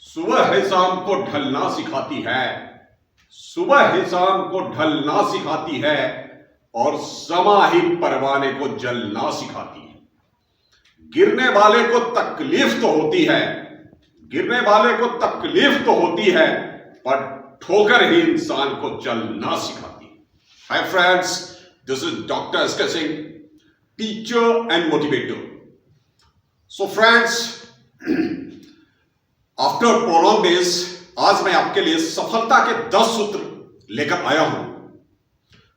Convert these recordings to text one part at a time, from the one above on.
सुबह है शाम को ढलना सिखाती है, सुबह है शाम को ढलना सिखाती है और समा ही परवाने को जलना सिखाती है। गिरने वाले को तकलीफ तो होती है, गिरने वाले को तकलीफ तो होती है, पर ठोकर ही इंसान को चलना सिखाती है। Hi friends, this is doctor S K. Singh, teacher and motivator. So friends, after prolong days आज मैं आपके लिए सफलता के 10 सूत्र लेकर आया हूं।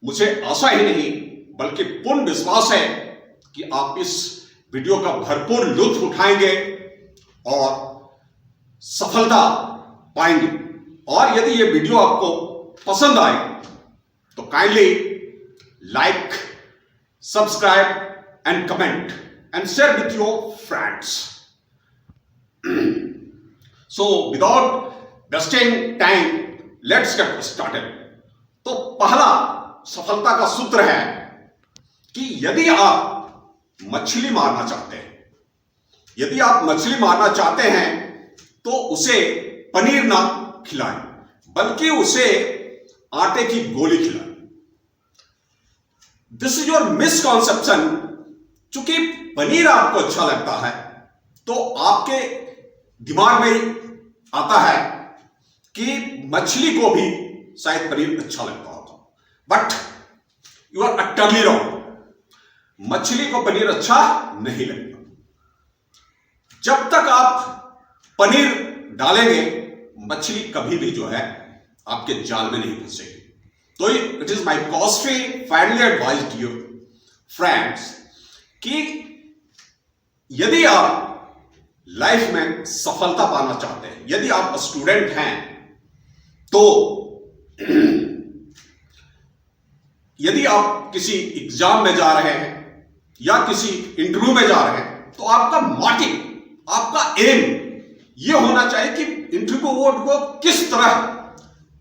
मुझे आशा ही नहीं बल्कि पूर्ण विश्वास है कि आप इस वीडियो का भरपूर लुत्फ उठाएंगे और सफलता पाएंगे। और यदि ये वीडियो आपको पसंद आए तो kindly like, subscribe and comment and share with your friends. So without wasting time, let's get started. तो पहला सफलता का सूत्र है कि यदि आप मछली मारना चाहते हैं, यदि आप मछली मारना चाहते हैं तो उसे पनीर ना खिलाएं, बल्कि उसे आटे की गोली खिलाएं। This is your misconception. चूंकि पनीर आपको अच्छा लगता है तो आपके दिमाग में आता है कि मछली को भी शायद पनीर अच्छा लगता होगा, but you are utterly wrong. मछली को पनीर अच्छा नहीं लगता। जब तक आप पनीर डालेंगे मछली कभी भी जो है आपके जाल में नहीं फंसेगी। तो it is my costly finally advice to you friends कि यदि आप लाइफ में सफलता पाना चाहते हैं, यदि आप स्टूडेंट हैं तो यदि आप किसी एग्जाम में जा रहे हैं या किसी इंटरव्यू में जा रहे हैं तो आपका मोटिव, आपका एम यह होना चाहिए कि इंटरव्यू बोर्ड को किस तरह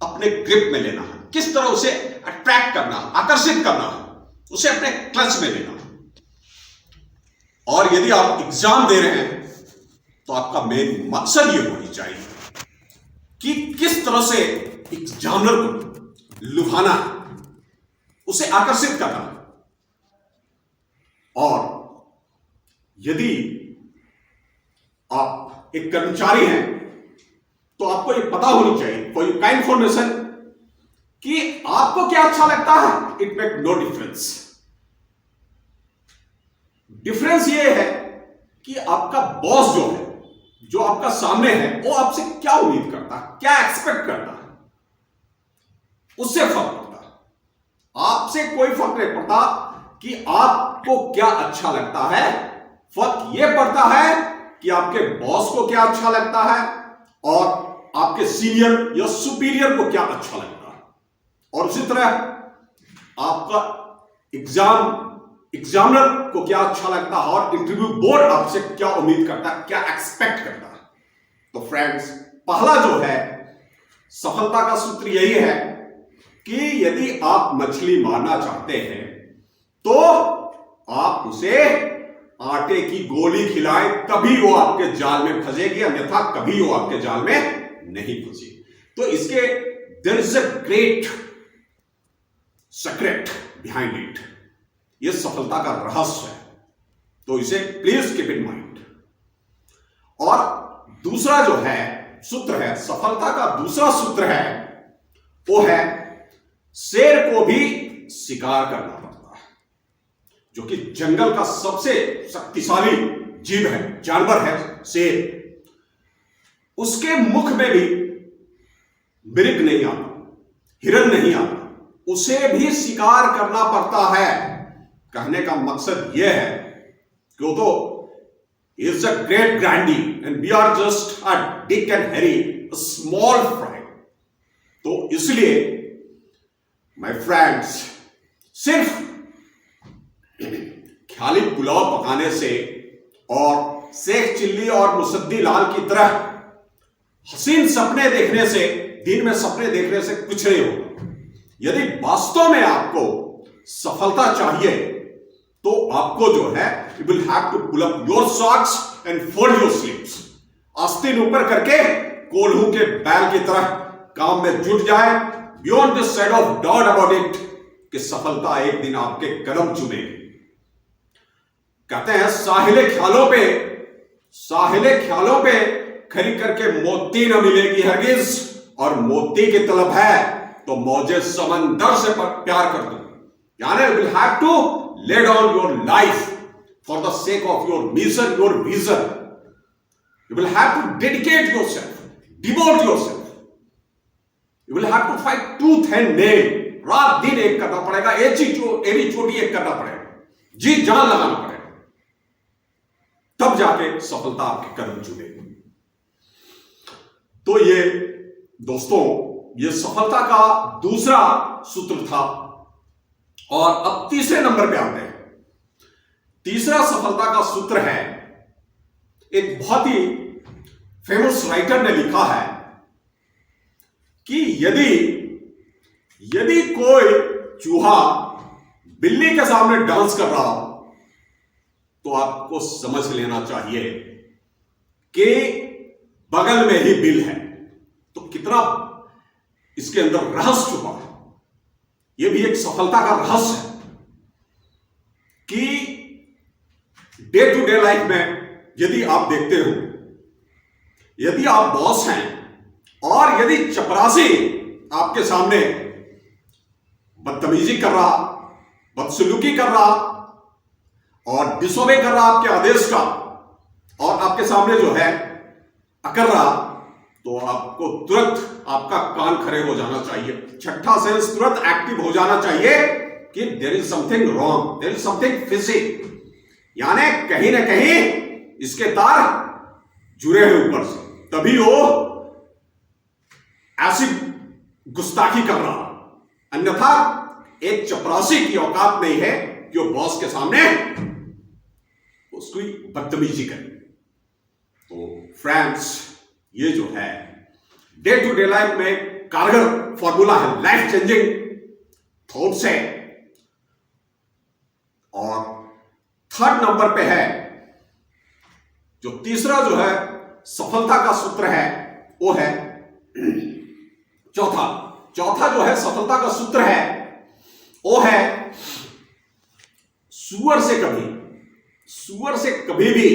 अपने ग्रिप में लेना है, किस तरह उसे अट्रैक्ट करना है, आकर्षित करना है, उसे अपने क्लच में लेना है। और यदि आप एग्जाम दे रहे हैं तो आपका मेन मकसद यह होनी चाहिए कि किस तरह से एग्जामिनर को लुभाना है, उसे आकर्षित करना है। और यदि आप एक कर्मचारी हैं तो आपको यह पता होनी चाहिए फॉर योर काइंड इंफॉर्मेशन कि आपको क्या अच्छा लगता है। It make no difference. Difference यह है कि आपका बॉस जो है, जो आपका सामने है, वो आपसे क्या उम्मीद करता है, क्या एक्सपेक्ट करता है, उससे फर्क पड़ता है। आपसे कोई फर्क नहीं पड़ता कि आपको क्या अच्छा लगता है। फर्क यह पड़ता है कि आपके बॉस को क्या अच्छा लगता है और आपके सीनियर या सुपीरियर को क्या अच्छा लगता है। और उसी तरह आपका एग्जामिनर को क्या अच्छा लगता है और इंटरव्यू बोर्ड आपसे क्या उम्मीद करता है, क्या एक्सपेक्ट करता है। तो फ्रेंड्स, पहला जो है सफलता का सूत्र यही है कि यदि आप मछली मारना चाहते हैं तो आप उसे आटे की गोली खिलाएं, तभी वो आपके जाल में फंसेगी, अन्यथा कभी वो आपके जाल में नहीं फंसेगी। तो इसके there is a great secret behind it. यह सफलता का रहस्य है, तो इसे प्लीज कीप इन माइंड। और दूसरा जो है सूत्र है, सफलता का दूसरा सूत्र है, वो है शेर को भी शिकार करना पड़ता है। जो कि जंगल का सबसे शक्तिशाली जीव है, जानवर है शेर। उसके मुख में भी मृग नहीं आता, हिरन नहीं आता, उसे भी शिकार करना पड़ता है। कहने का मकसद यह है कि वो तो is a great grandee and we are just a Dick and Harry, small fry. तो इसलिए माय फ्रेंड्स, सिर्फ ख्याली पुलाव पकाने से और शेख चिल्ली और मुसद्दी लाल की तरह हसीन सपने देखने से, दिन में सपने देखने से कुछ नहीं होगा। यदि वास्तव में आपको सफलता चाहिए तो आपको जो है you will have to pull up your socks and fold your sleeves। आस्तीन ऊपर करके कोल्हू के बैल की तरह काम में जुट जाए, beyond this side of doubt about it, कि सफलता एक दिन आपके कदम चूमेगी। कहते हैं साहिले ख्यालों पे खरी करके मोती न मिलेगी हरगिज, और मोती की तलब है तो मौजे समंदर से प्यार कर दो। यानी you will have to lay down your life for the sake of your mission, your vision. You will have to dedicate yourself, devote yourself. You will have to fight tooth and nail. रात दिन एक करना पड़ेगा, एड़ी चोटी एक करना पड़ेगा, जी जान लगाना पड़ेगा, तब जाके सफलता आपके कदम चूमेगी। तो ये दोस्तों, ये सफलता का दूसरा सूत्र था। और अब तीसरे नंबर पे आते हैं। तीसरा सफलता का सूत्र है, एक बहुत ही फेमस राइटर ने लिखा है कि यदि कोई चूहा बिल्ली के सामने डांस कर रहा हो तो आपको समझ लेना चाहिए कि बगल में ही बिल है। तो कितना इसके अंदर रहस्य छुपा है। यह भी एक सफलता का रहस्य है कि डे टू डे लाइफ में यदि आप देखते हो, यदि आप बॉस हैं और यदि चपरासी आपके सामने बदतमीजी कर रहा, बदसलूकी कर रहा और डिसोबे कर रहा आपके आदेश का, और आपके सामने जो है अकर रहा, तो आपको तुरंत आपका कान खड़े हो जाना चाहिए, छठा सेंस तुरंत एक्टिव हो जाना चाहिए कि there is something wrong, there is something fishy. यानी कहीं ना कहीं इसके तार जुड़े हैं ऊपर से, तभी वो ऐसी गुस्ताखी कर रहा। अन्यथा एक चपरासी की औकात नहीं है कि वो बॉस के सामने उसकी बदतमीजी करे। तो फ्रेंड्स, ये जो है डे टू डे लाइफ में कारगर फॉर्मूला है, लाइफ चेंजिंग थॉट्स है। और थर्ड नंबर पे है जो तीसरा जो है सफलता का सूत्र है, वो है चौथा जो है सफलता का सूत्र है, वो है सुअर से कभी भी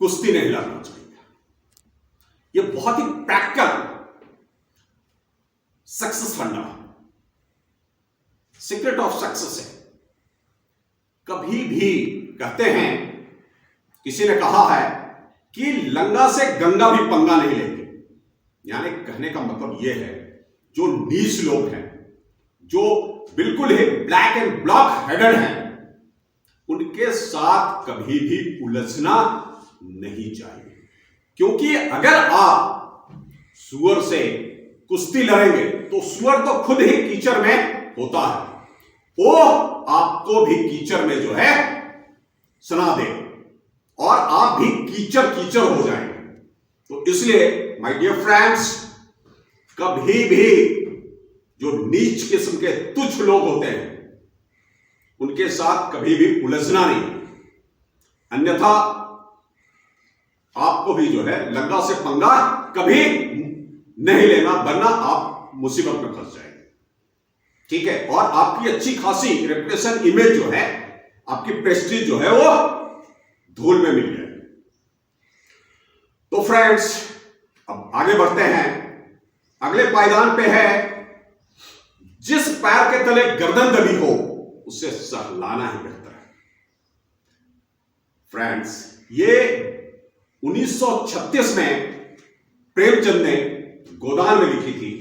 कुश्ती नहीं लड़ना चाहिए। यह बहुत ही प्रैक्टिकल सक्सेस फंडा, सीक्रेट ऑफ सक्सेस है। कभी भी कहते हैं, किसी ने कहा है कि लंगा से गंगा भी पंगा नहीं लेंगे। यानी कहने का मतलब यह है, जो नीच लोग हैं, जो बिल्कुल ही ब्लैक एंड ब्लॉक हेडेड हैं, उनके साथ कभी भी उलझना नहीं चाहिए। क्योंकि अगर आप सुअर से कुश्ती लड़ेंगे तो सुअर तो खुद ही कीचड़ में होता है, वो आपको भी कीचड़ में जो है सना दे और आप भी कीचड़ हो जाएंगे। तो इसलिए माय डियर फ्रेंड्स, कभी भी जो नीच किस्म के तुच्छ लोग होते हैं उनके साथ कभी भी उलझना नहीं, अन्यथा आपको भी जो है लंगा से पंगा कभी नहीं लेना, वरना आप मुसीबत में फंस जाएंगे। ठीक है, और आपकी अच्छी खासी रेपुटेशन, इमेज जो है, आपकी प्रेस्टीज जो है वो धूल में मिल जाएगी। तो फ्रेंड्स, अब आगे बढ़ते हैं। अगले पायदान पे है, जिस पैर के तले गर्दन दबी हो उसे सहलाना ही बेहतर है। फ्रेंड्स, ये 1936 में प्रेमचंद ने गोदान में लिखी थी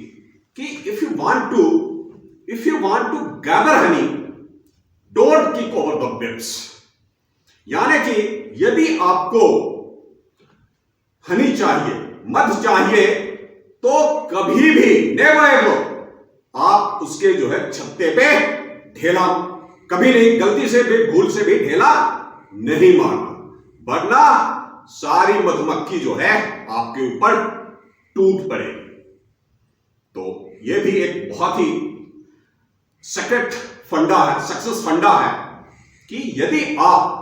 कि if you want to gather honey, don't kick over the bits. यानी कि यदि आपको हनी चाहिए, मध चाहिए, तो कभी भी नेवर एवर आप उसके जो है छत्ते पे ढेला कभी नहीं, गलती से भी, भूल से भी ढेला नहीं मारना, वरना सारी मधुमक्खी जो है आपके ऊपर टूट पड़ेगी। तो यह भी एक बहुत ही सीक्रेट फंडा है, सक्सेस फंडा है कि यदि आप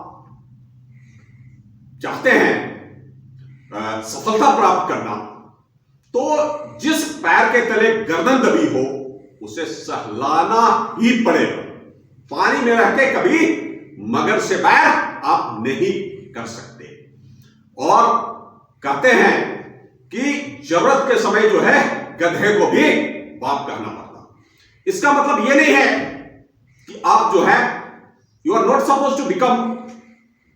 चाहते हैं सफलता प्राप्त करना, तो जिस पैर के तले गर्दन दबी हो उसे सहलाना ही पड़ेगा। पानी में रह के कभी मगर से बैर आप नहीं कर सकते। और कहते हैं कि जरूरत के समय जो है गधे को भी बाप कहना पड़ता। इसका मतलब यह नहीं है कि आप जो है you are not suppose to become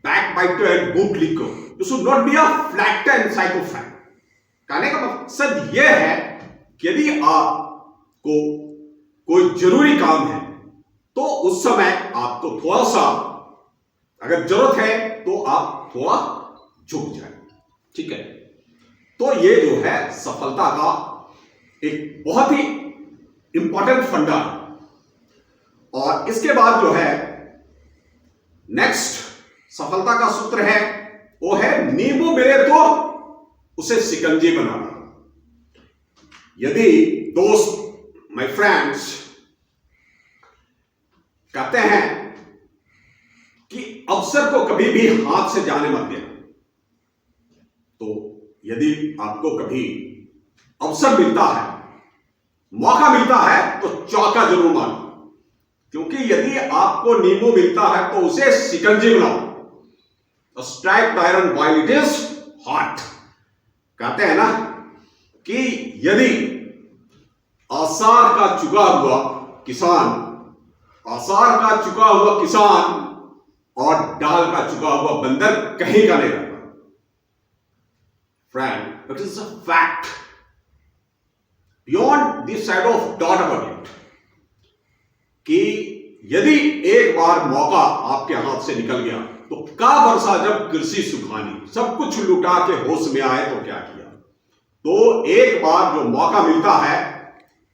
backbiter and bootlicker, you should not be a flatterer and sycophant. कहने का मकसद यह है कि यदि आपको कोई जरूरी काम है तो उस समय आपको थोड़ा सा, अगर जरूरत है तो आप थोड़ा झुक जाए, ठीक है। तो ये जो है सफलता का एक बहुत ही इंपॉर्टेंट फंडा है। और इसके बाद जो है नेक्स्ट सफलता का सूत्र है, वो है नींबू मिले तो उसे शिकंजी बनाना। यदि दोस्त, माय फ्रेंड्स, कहते हैं कि अवसर को कभी भी हाथ से जाने मत देना, तो यदि आपको कभी अवसर मिलता है, मौका मिलता है, तो चौका जरूर मारो। क्योंकि यदि आपको नींबू मिलता है तो उसे शिकंजी बनाओ। Strike the iron while it is hot. कहते हैं ना कि यदि आसार का चुका हुआ किसान और डाल का चुका हुआ बंदर कहीं का नहीं रहता। Friend, it is a fact beyond this side of dot about it, कि यदि एक बार मौका आपके हाथ से निकल गया तो का बरसा जब कृषि सुखानी, सब कुछ लुटा के होश में आए तो क्या किया। तो एक बार जो मौका मिलता है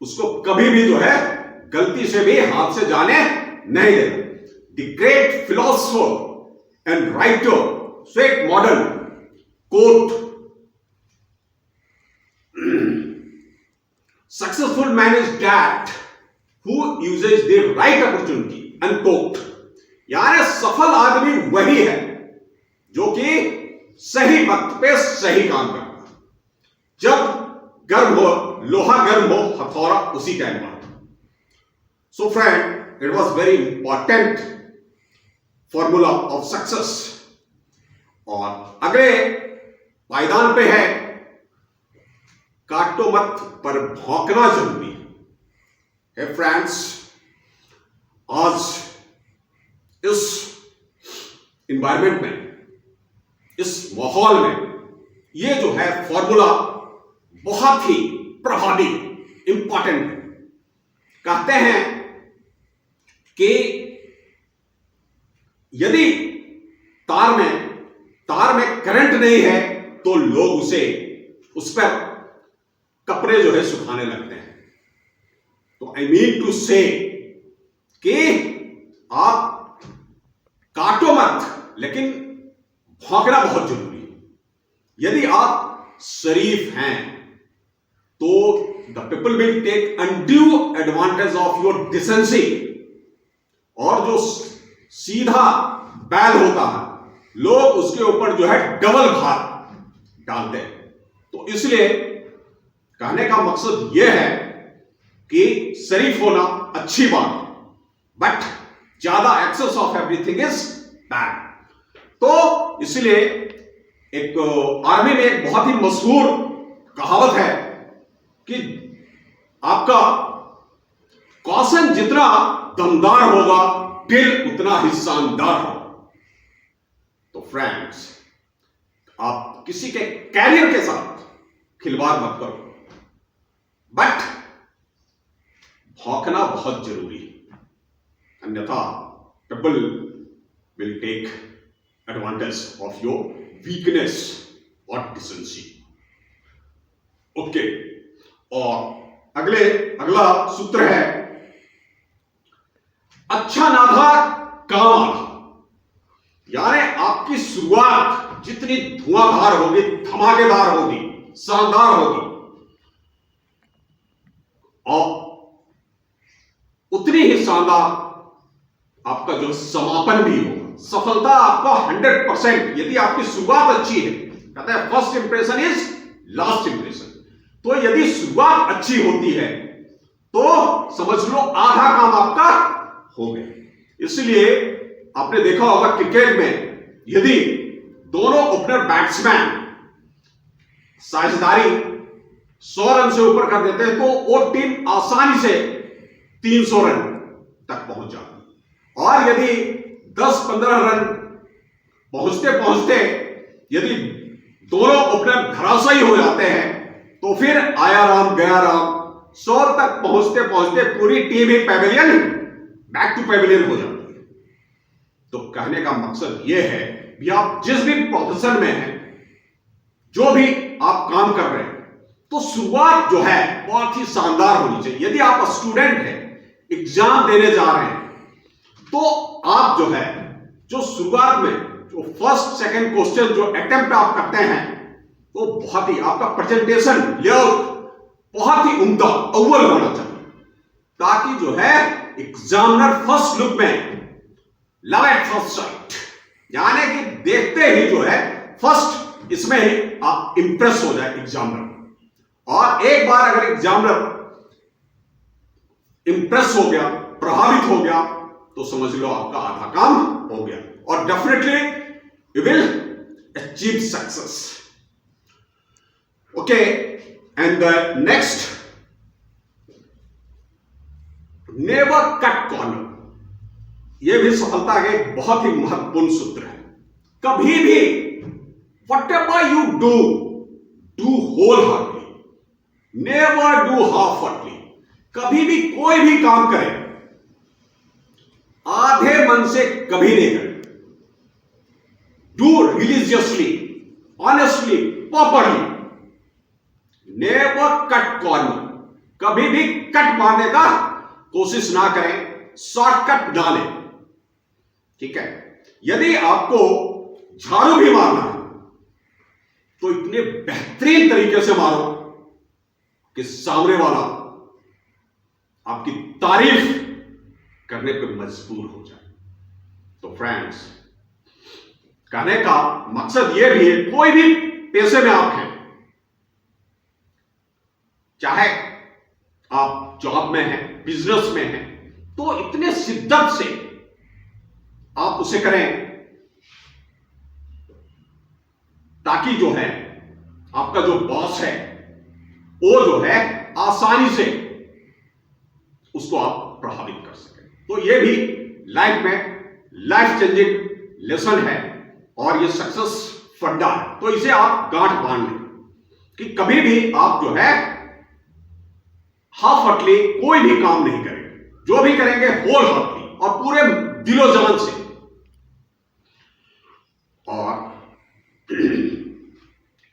उसको कभी भी जो है गलती से भी हाथ से जाने नहीं देना। The great philosopher and writer Swett Marden quote, successful man is that who uses the right opportunity, unquote. यानी सफल आदमी वही है जो कि सही वक्त पे सही काम करता है। जब गर्म हो, लोहा गर्म हो, हथौड़ा उसी टाइम मारता। So friend, it was very important formula of success. और अगले पायदान पे है, काटो मत पर भौंकना जरूरी है। फ्रेंड्स, आज इस एनवायरमेंट में, इस माहौल में ये जो है फॉर्मूला बहुत ही प्रभावी, इंपॉर्टेंट है। कहते हैं कि यदि तार में करंट नहीं है तो लोग उस पर कपड़े जो है सुखाने लगते हैं। तो आई मीन टू से कि आप काटो मत, लेकिन भौंकना बहुत जरूरी है। यदि आप शरीफ हैं तो the people will take undue advantage of your decency. और जो सीधा बैल होता है, लोग उसके ऊपर जो है डबल भार डालते हैं। तो इसलिए कहने का मकसद यह है कि शरीफ होना अच्छी बात है, बट ज्यादा excess of everything is bad. तो इसलिए एक आर्मी में एक बहुत ही मशहूर कहावत है कि आपका कौशन जितना दमदार होगा, दिल उतना ही शानदार होगा। तो फ्रेंड्स, आप किसी के कैरियर के साथ खिलवाड़ मत करो, बट भौंकना बहुत जरूरी है, अन्यथा people will take advantage of your weakness और डिसेंसी। ओके, और अगला सूत्र है, अच्छा नाधा काम आधा। यानी आपकी शुरुआत जितनी धुआंधार होगी, धमाकेदार होगी, शानदार होगी, और उतनी ही शानदार आपका जो समापन भी होगा। सफलता आपका 100%, यदि आपकी शुरुआत अच्छी है कहते हैं first impression is last impression. तो यदि शुरुआत अच्छी होती है तो समझ लो आधा काम आपका हो गया। इसलिए आपने देखा होगा क्रिकेट में यदि दोनों ओपनर बैट्समैन साझेदारी 100 रन से ऊपर कर देते हैं तो वो टीम आसानी से 300 रन तक पहुंच जाती। और यदि 10-15 रन पहुंचते पहुंचते यदि दोनों ओपनर धराशायी हो जाते हैं तो फिर आया राम गया राम, 100 तक पहुंचते पहुंचते पूरी टीम ही पैवेलियन बैक टू पैवेलियन हो जाती है। तो कहने का मकसद यह है कि आप जिस भी प्रोफेशन में हैं, जो भी आप काम कर रहे हैं, तो शुरुआत जो है बहुत ही शानदार होनी चाहिए। यदि आप स्टूडेंट हैं, एग्जाम देने जा रहे हैं, तो आप जो है जो शुरुआत में जो फर्स्ट सेकंड क्वेश्चन जो अटेम्प्ट आप करते हैं वो बहुत ही आपका प्रेजेंटेशन लेआउट बहुत ही उम्दा अव्वल होना चाहिए, ताकि जो है एग्जामिनर फर्स्ट लुक में लव एट फर्स्ट साइट, यानी कि देखते ही जो है फर्स्ट इसमें ही आप इंप्रेस हो जाए एग्जामिनर। और एक बार अगर एग्जामिनर इंप्रेस हो गया, प्रभावित हो गया, तो समझ लो आपका आधा काम हो गया और definitely you will achieve success. Okay, and the next, never cut corner. यह भी सफलता का एक बहुत ही महत्वपूर्ण सूत्र है। कभी भी whatever you do, do whole heartedly, never do half heartedly. कभी भी कोई भी काम करें आधे मन से कभी नहीं करें। Do religiously, honestly, properly, never cut corner. कभी भी कट मारने का कोशिश ना करें, शॉर्टकट ना लें, ठीक है। यदि आपको झाड़ू भी मारना है तो इतने बेहतरीन तरीके से मारो कि सामने वाला आपकी तारीफ करने पे मजबूर हो जाए। तो फ्रेंड्स, कहने का मकसद यह भी है, कोई भी पेशे में आप हैं, चाहे आप जॉब में हैं, बिजनेस में हैं, तो इतने शिद्दत से आप उसे करें ताकि जो है आपका जो बॉस है वो जो है आसानी से उसको आप प्रभावित कर सकें। तो ये भी लाइफ में लाइफ चेंजिंग लेसन है और ये सक्सेस फंडा है। तो इसे आप गांठ बांध लें कि कभी भी आप जो है हाफ हार्टली कोई भी काम नहीं करेंगे, जो भी करेंगे होल हार्टली और पूरे दिलो जान से। और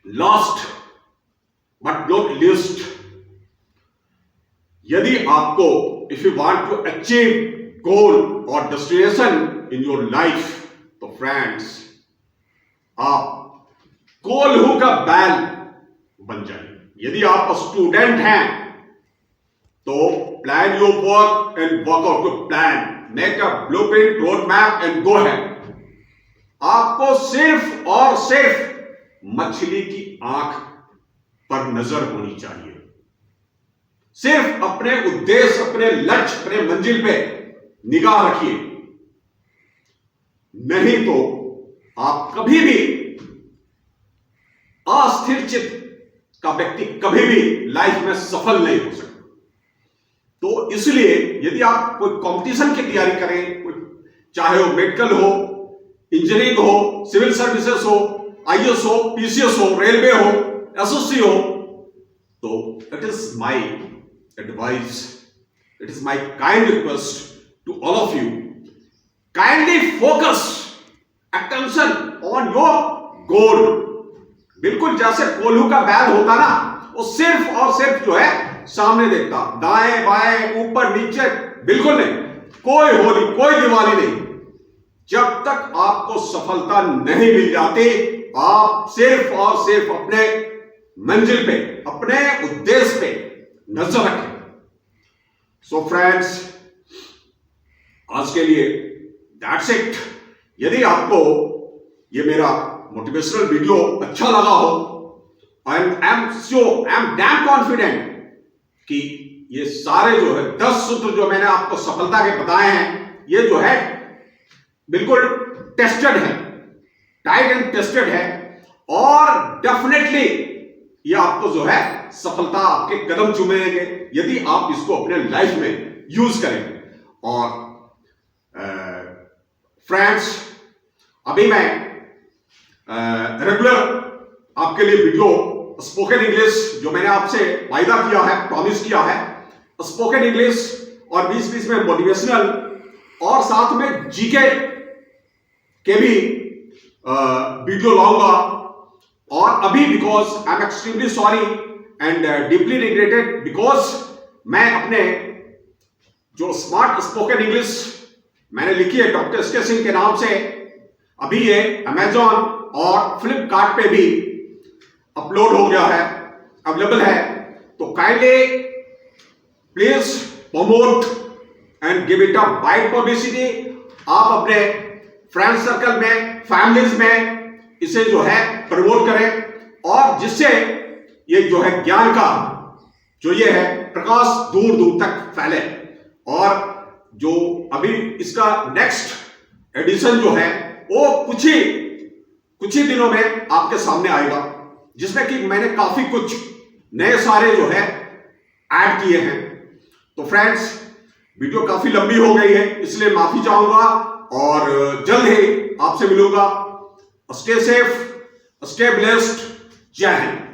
लास्ट बट नॉट लीस्ट, यदि आपको if you want to achieve goal और डेस्टिनेशन इन योर लाइफ, तो फ्रेंड्स आप कोल्हू का बैल बन जाइए। यदि आप स्टूडेंट हैं तो plan your work and work out your plan, make a blueprint, road map and go ahead. आपको सिर्फ और सिर्फ मछली की आंख पर नजर होनी चाहिए। सिर्फ अपने उद्देश्य, अपने लक्ष्य, अपने मंजिल पे निगाह रखिए, नहीं तो आप कभी भी अस्थिर चित्त का व्यक्ति कभी भी लाइफ में सफल नहीं हो सकता। तो इसलिए यदि आप कोई कंपटीशन की तैयारी करें, चाहे वो मेडिकल हो, इंजीनियरिंग हो, सिविल सर्विसेज हो, आईएएस हो, पीसीएस हो, रेलवे हो, एसएससी हो, तो it is my advice, it is my kind request to all of you, kindly focus attention on your goal. बिल्कुल जैसे कोल्हू का बैल होता ना, वो सिर्फ और सिर्फ जो है सामने देखता, दाएं बाएं ऊपर नीचे बिल्कुल नहीं, कोई होली कोई दिवाली नहीं। जब तक आपको सफलता नहीं मिल जाती, आप सिर्फ और सिर्फ अपने मंजिल पे, अपने उद्देश्य पे नजर रखें। सो फ्रेंड्स, आज के लिए दैट्स इट। यदि आपको ये मेरा मोटिवेशनल वीडियो अच्छा लगा हो, and I am damn confident कि ये सारे जो है 10 सूत्र जो मैंने आपको सफलता के बताए हैं, ये जो है बिल्कुल टेस्टेड है, टाइड एंड टेस्टेड है, और डेफिनेटली ये आपको जो है सफलता आपके कदम चूमेंगे यदि आप इसको अपने लाइफ में यूज करेंगे। और फ्रेंड्स, अभी मैं रेगुलर आपके लिए वीडियो स्पोकन इंग्लिश जो मैंने आपसे वायदा किया है, प्रॉमिस किया है, स्पोकन इंग्लिश और बीच बीच में मोटिवेशनल और साथ में जीके के भी वीडियो लाऊंगा। और अभी because I am extremely sorry and deeply regretted, because मैं अपने जो स्मार्ट स्पोकन इंग्लिश मैंने लिखी है डॉक्टर एस के सिंह के नाम से, अभी ये अमेजॉन और फ्लिपकार्ट पे भी अपलोड हो गया है, अवेलेबल है। तो kindly please promote and give it a wide publicity. आप अपने फ्रेंड सर्कल में, फैमिलीज में इसे जो है प्रमोट करें, और जिससे ये जो है ज्ञान का जो ये है प्रकाश दूर दूर तक फैले। और जो अभी इसका नेक्स्ट एडिशन जो है वो कुछ ही दिनों में आपके सामने आएगा, जिसमें कि मैंने काफी कुछ नए सारे जो है ऐड किए हैं। तो फ्रेंड्स, वीडियो काफी लंबी हो गई है, इसलिए माफी चाहूंगा और जल्द ही आपसे मिलूंगा। स्टे सेफ, स्टे ब्लेस्ड, जय हिंद।